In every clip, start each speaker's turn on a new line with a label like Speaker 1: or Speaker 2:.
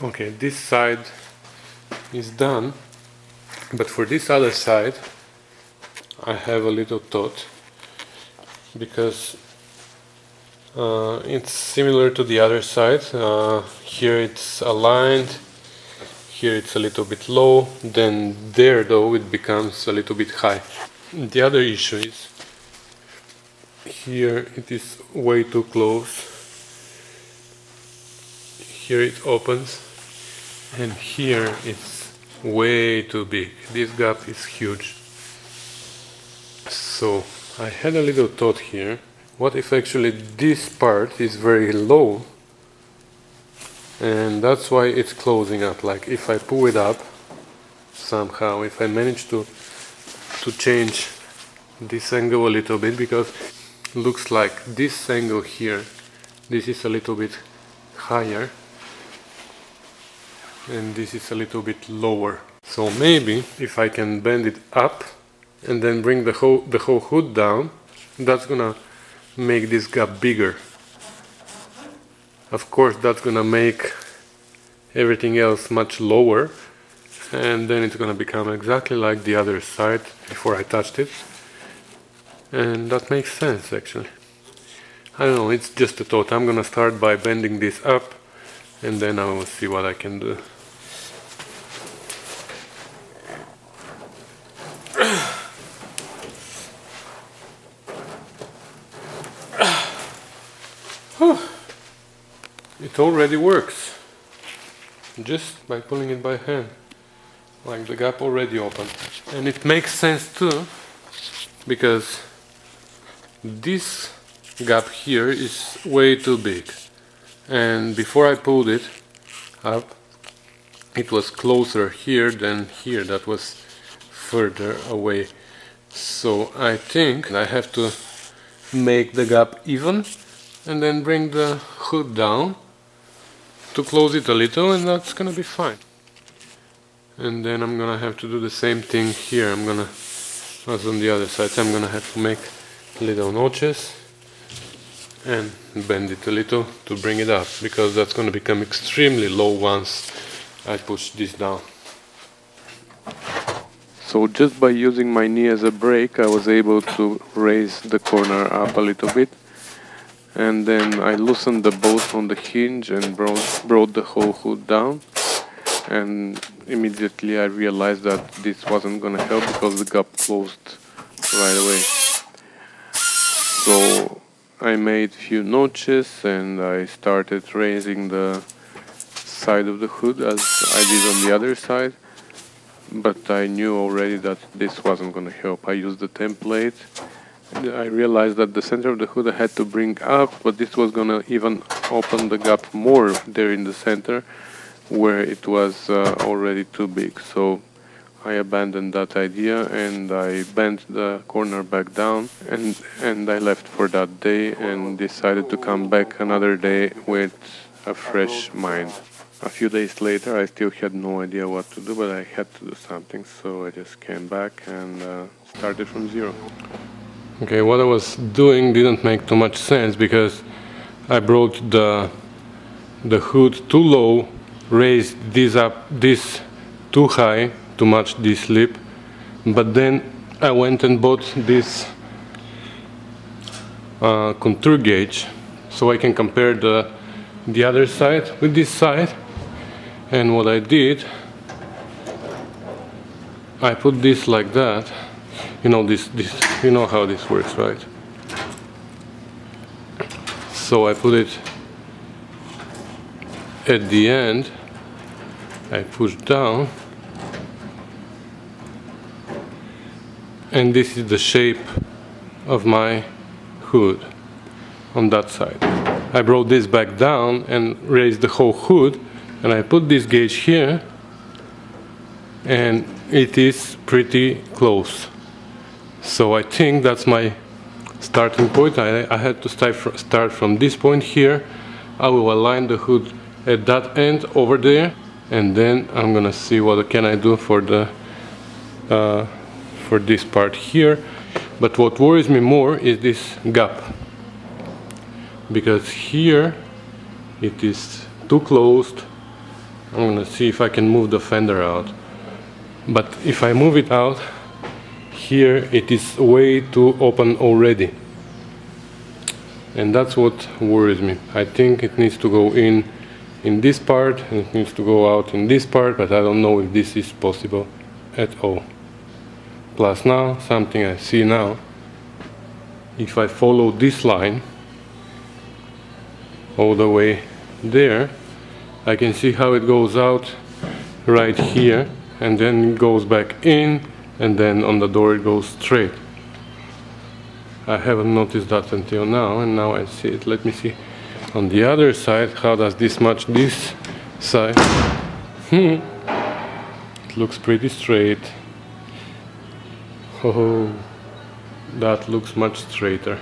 Speaker 1: Okay, this side is done, but for this other side I have a little thought, because it's similar to the other side. Here it's aligned, here it's a little bit low, then there though it becomes a little bit high. The other issue is here it is way too close. Here it opens, and here it's way too big. This gap is huge. So I had a little thought here. What if actually this part is very low, and that's why it's closing up? Like if I pull it up somehow, if I manage to change this angle a little bit, because it looks like this angle here, this is a little bit higher and this is a little bit lower. So maybe if I can bend it up and then bring the whole hood down, that's gonna make this gap bigger. Of course that's gonna make everything else much lower, and then it's gonna become exactly like the other side before I touched it, and that makes sense actually. I don't know, it's just a thought. I'm gonna start by bending this up, and then I will see what I can do. It already works, just by pulling it by hand. Like the gap already opened. And it makes sense too, because this gap here is way too big, and before I pulled it up it was closer here than here, that was further away. So I think I have to make the gap even and then bring the hood down to close it a little, and that's gonna be fine. And then I'm gonna have to do the same thing here. As on the other side, I'm gonna have to make little notches and bend it a little to bring it up, because that's gonna become extremely low once I push this down. So just by using my knee as a brake, I was able to raise the corner up a little bit, and then I loosened the bolt on the hinge and brought the whole hood down. And immediately I realized that this wasn't gonna help because the gap closed right away. So I made few notches and I started raising the side of the hood as I did on the other side, but I knew already that this wasn't gonna help. I used the template. I realized that the center of the hood I had to bring up, but this was gonna even open the gap more there in the center, where it was already too big. So I abandoned that idea and I bent the corner back down, and I left for that day and decided to come back another day with a fresh mind. A few days later I still had no idea what to do, but I had to do something, so I just came back and started from zero. Okay, what I was doing didn't make too much sense, because I brought the hood too low, raised this too high to match this lip, but then I went and bought this contour gauge so I can compare the other side with this side. And what I did, I put this like that. You know this you know how this works, right? So I put it at the end, I push down, and this is the shape of my hood on that side. I brought this back down and raised the whole hood, and I put this gauge here, and it is pretty close. So I think that's my starting point. I had to start from this point here. I will align the hood at that end over there, and then I'm gonna see what can I do for this part here. But what worries me more is this gap, because here it is too closed I'm gonna see if I can move the fender out. But if I move it out, here it is way too open already. And that's what worries me. I think it needs to go in this part, and it needs to go out in this part, but I don't know if this is possible at all. Plus now, something I see now, if I follow this line all the way there, I can see how it goes out right here, and then it goes back in, and then on the door it goes straight. I haven't noticed that until now, and now I see it. Let me see on the other side, how does this match this side? It looks pretty straight. Oh, that looks much straighter.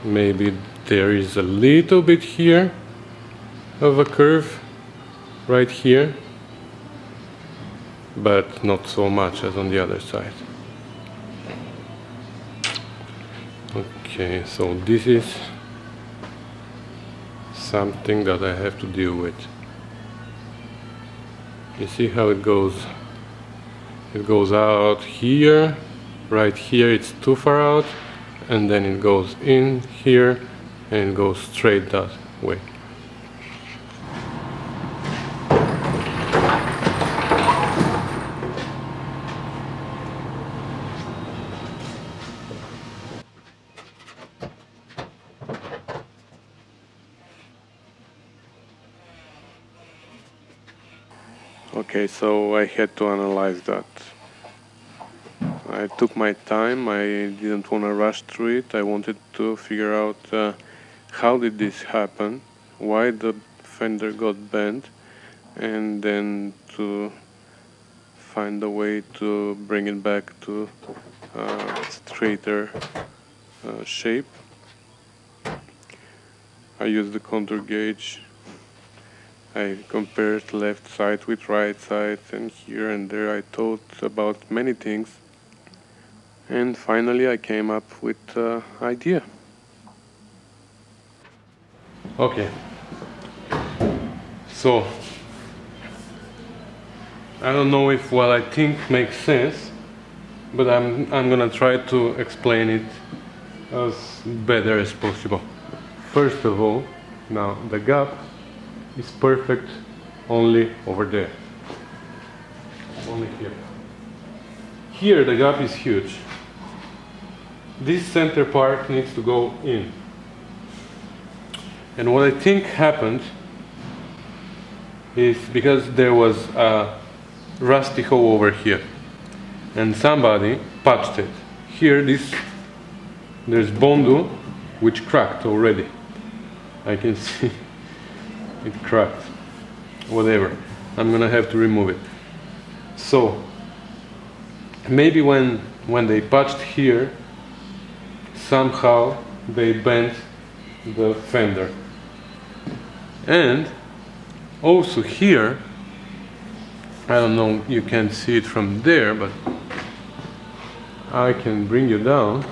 Speaker 1: Maybe there is a little bit here of a curve right here, but not so much as on the other side. Okay, so this is something that I have to deal with. You see how it goes? It goes out here, right here it's too far out, and then it goes in here and it goes straight that way. Okay, so I had to analyze that. I took my time, I didn't want to rush through it. I wanted to figure out how did this happen, why the fender got bent, and then to find a way to bring it back to straighter shape. I used the contour gauge. I compared left side with right side, and here and there I thought about many things, and finally I came up with an idea. Okay, so I don't know if what I think makes sense, but I'm gonna try to explain it as better as possible. First of all, now the gap is perfect only over there, only here. Here the gap is huge. This center part needs to go in. And what I think happened is because there was a rusty hole over here, and somebody patched it. Here there's bonnet which cracked already. I can see it cracked. Whatever, I'm gonna have to remove it. So maybe when they patched here, somehow they bent the fender. And also here, I don't know, you can't see it from there, but I can bring you down.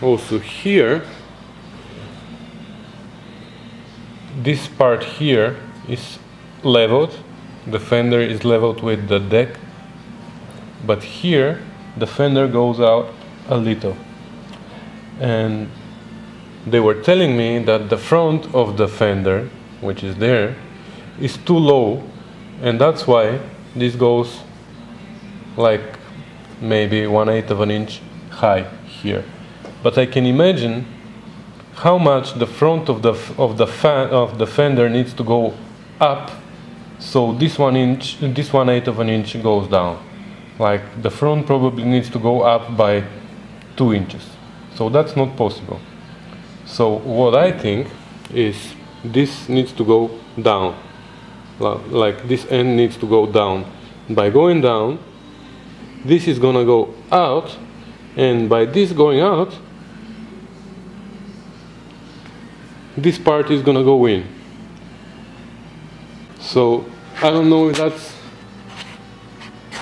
Speaker 1: Also here, this part here is leveled, the fender is leveled with the deck, but here the fender goes out a little. And they were telling me that the front of the fender, which is there, is too low, and that's why this goes like maybe 1/8 of an inch high here. But I can imagine how much the front of the fender needs to go up, so this 1/8 of an inch goes down. Like the front probably needs to go up by 2 inches. So that's not possible. So what I think is this needs to go down. Like this end needs to go down. By going down, this is gonna go out, and by this going out, this part is gonna go in. So I don't know if that's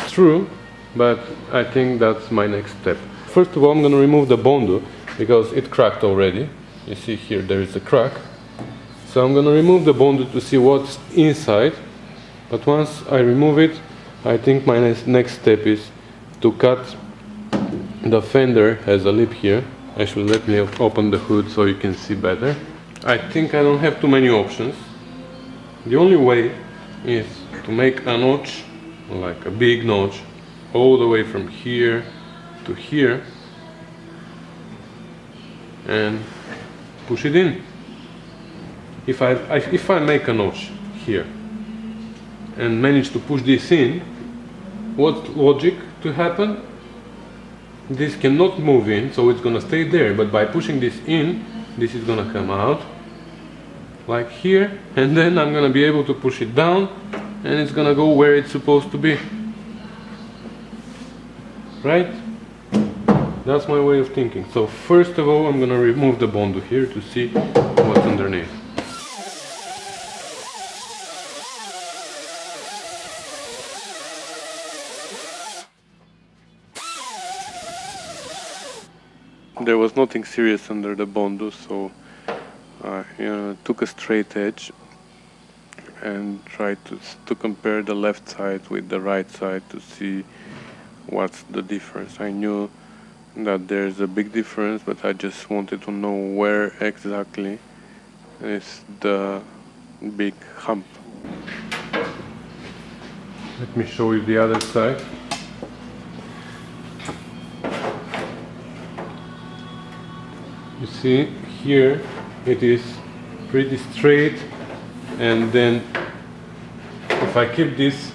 Speaker 1: true, but I think that's my next step. First of all, I'm gonna remove the bonnet because it cracked already. You see here there is a crack. So I'm gonna remove the bonnet to see what's inside. But once I remove it, I think my next step is to cut the fender. Has a lip here. Actually, let me open the hood so you can see better. I think I don't have too many options. The only way is to make a notch, like a big notch, all the way from here to here and push it in. If I make a notch here and manage to push this in, what logic to happen? This cannot move in, so it's gonna stay there, but by pushing this in, this is gonna come out like here, and then I'm gonna be able to push it down and it's gonna go where it's supposed to be. Right? That's my way of thinking. So first of all, I'm gonna remove the bonnet here to see what's underneath. There was nothing serious under the bonnet, so I took a straight edge and tried to compare the left side with the right side to see what's the difference. I knew that there's a big difference, but I just wanted to know where exactly is the big hump. Let me show you the other side. You see here it is pretty straight, and then if I keep this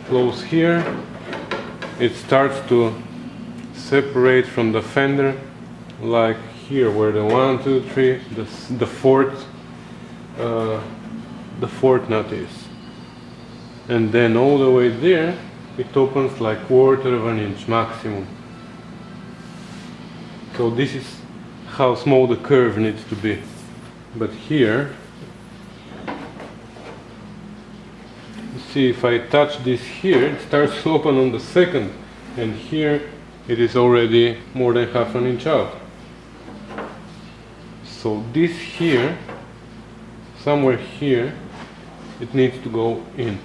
Speaker 1: close here, it starts to separate from the fender, like here where the 1, 2, 3, the fourth nut is, and then all the way there it opens like 1/4 of an inch maximum. So this is how small the curve needs to be. But here, you see, if I touch this here, it starts to open on the second, and here it is already more than 1/2 inch out. So this here, somewhere here, it needs to go in.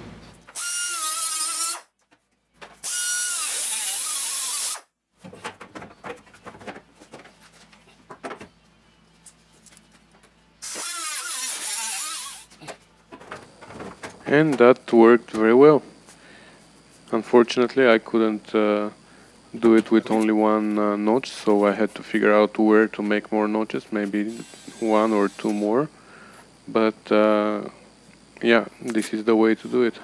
Speaker 1: And that worked very well. Unfortunately, I couldn't do it with only one notch, so I had to figure out where to make more notches, maybe 1 or 2 more. But yeah, this is the way to do it.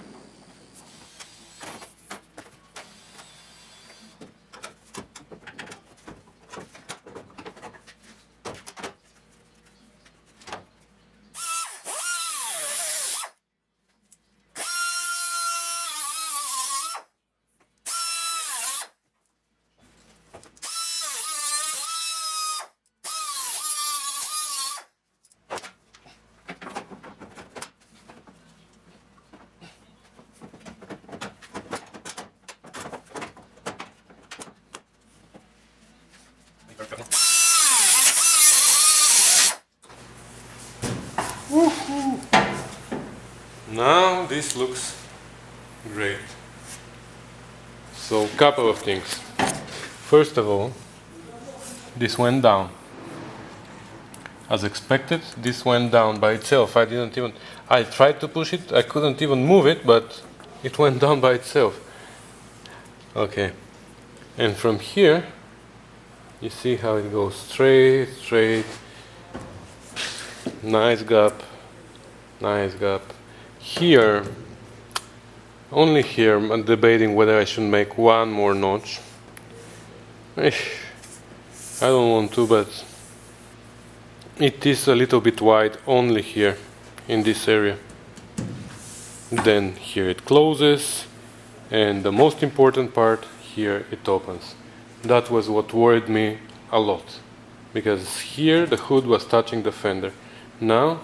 Speaker 1: Now this looks great. So, couple of things. First of all, this went down. As expected, this went down by itself. I tried to push it, I couldn't even move it, but it went down by itself. Okay. And from here, you see how it goes straight, nice gap. Here, only here, I'm debating whether I should make one more notch. I don't want to, but it is a little bit wide only here, in this area. Then here it closes, and the most important part, here it opens. That was what worried me a lot, because here the hood was touching the fender. Now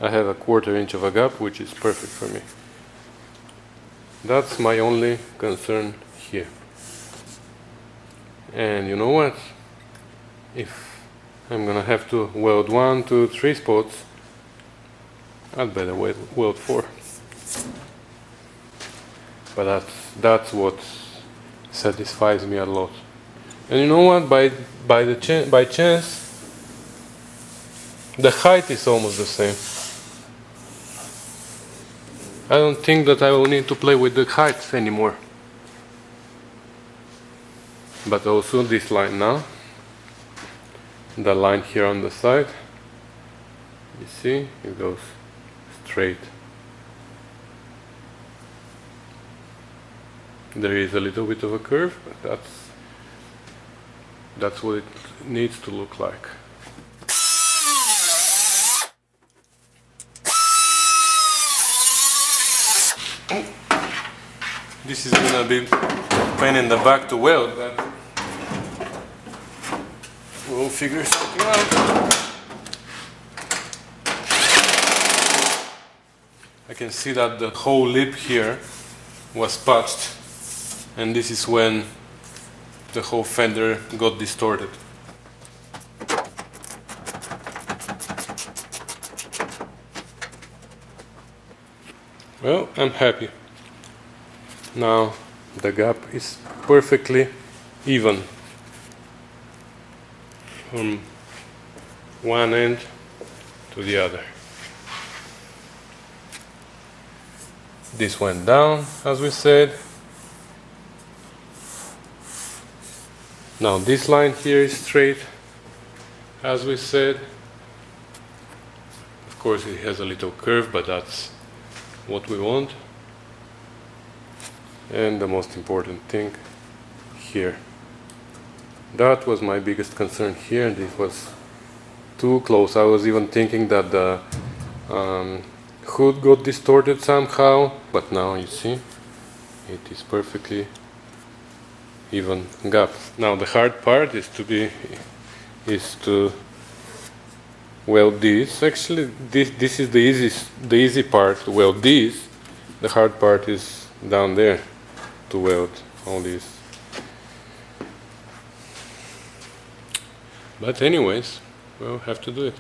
Speaker 1: I have a 1/4 inch of a gap, which is perfect for me. That's my only concern here. And you know what? If I'm gonna have to weld 1, 2, 3 spots. I'd better weld 4. But that's what satisfies me a lot. And you know what? By chance, the height is almost the same. I don't think that I will need to play with the heights anymore. But also this line now, the line here on the side, you see, it goes straight. There is a little bit of a curve, but that's what it needs to look like. This is gonna be pain in the back to weld, but we'll figure something out. I can see that the whole lip here was patched, and this is when the whole fender got distorted. Well, I'm happy. Now the gap is perfectly even from one end to the other. This went down, as we said. Now this line here is straight, as we said. Of course it has a little curve, but that's what we want. And the most important thing here. That was my biggest concern here. This was too close. I was even thinking that the hood got distorted somehow, but now you see it is perfectly even gap. Now the hard part is to weld this. Actually, this is the easy part to weld this. The hard part is down there to weld all this. But anyways, we'll have to do it.